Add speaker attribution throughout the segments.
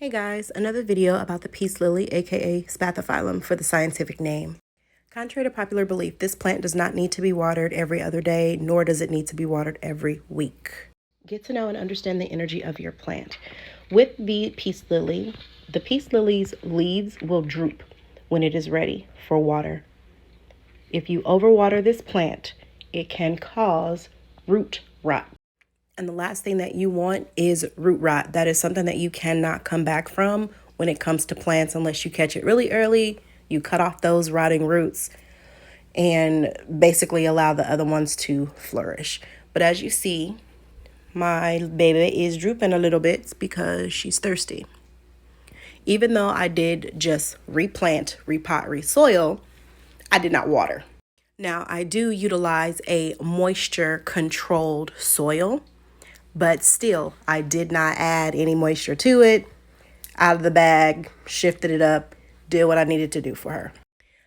Speaker 1: Hey guys, another video about the peace lily, aka Spathiphyllum for the scientific name. Contrary to popular belief, this plant does not need to be watered every other day, nor does it need to be watered every week. Get to know and understand the energy of your plant. With the peace lily's leaves will droop when it is ready for water. If you overwater this plant, it can cause root rot. And the last thing that you want is root rot. That is something that you cannot come back from when it comes to plants unless you catch it really early. You cut off those rotting roots and basically allow the other ones to flourish. But as you see, my baby is drooping a little bit because she's thirsty. Even though I did just replant, repot, resoil, I did not water. Now, I do utilize a moisture controlled soil, but still, I did not add any moisture to it. Out of the bag, shifted it up, did what I needed to do for her.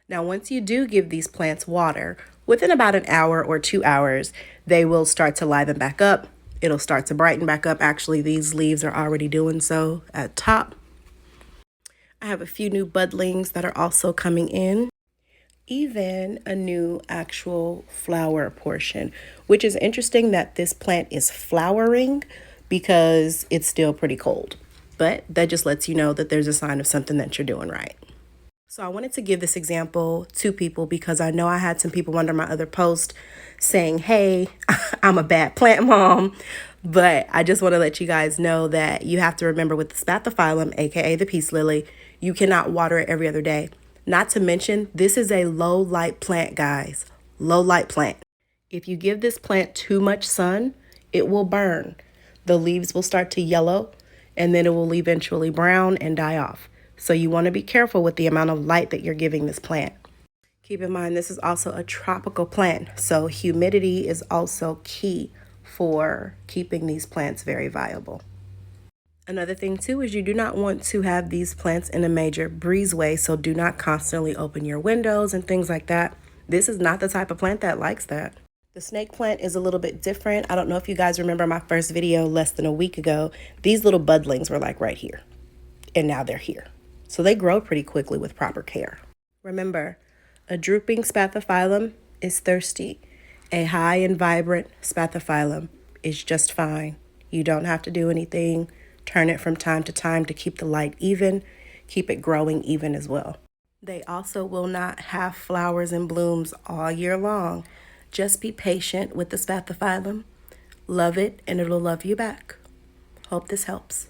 Speaker 1: Now, once you do give these plants water, within about an hour or 2 hours, they will start to liven back up. It'll start to brighten back up. Actually, these leaves are already doing so at top. I have a few new budlings that are also coming in. Even a new actual flower portion, which is interesting that this plant is flowering because it's still pretty cold. But that just lets you know that there's a sign of something that you're doing right. So I wanted to give this example to people because I know I had some people under my other post saying, hey, I'm a bad plant mom. But I just want to let you guys know that you have to remember with the Spathiphyllum, aka the peace lily, you cannot water it every other day. Not to mention, this is a low light plant, guys. Low light plant. If you give this plant too much sun, it will burn. The leaves will start to yellow and then it will eventually brown and die off. So you want to be careful with the amount of light that you're giving this plant. Keep in mind, this is also a tropical plant. So humidity is also key for keeping these plants very viable. Another thing too is you do not want to have these plants in a major breezeway, so do not constantly open your windows and things like that. This is not the type of plant that likes that. The snake plant is a little bit different. I don't know if you guys remember my first video less than a week ago. These little budlings were like right here, and now they're here. So they grow pretty quickly with proper care. Remember, a drooping Spathiphyllum is thirsty. A high and vibrant Spathiphyllum is just fine. You don't have to do anything. Turn it from time to time to keep the light even, keep it growing even as well. They also will not have flowers and blooms all year long. Just be patient with the Spathiphyllum. Love it and it'll love you back. Hope this helps.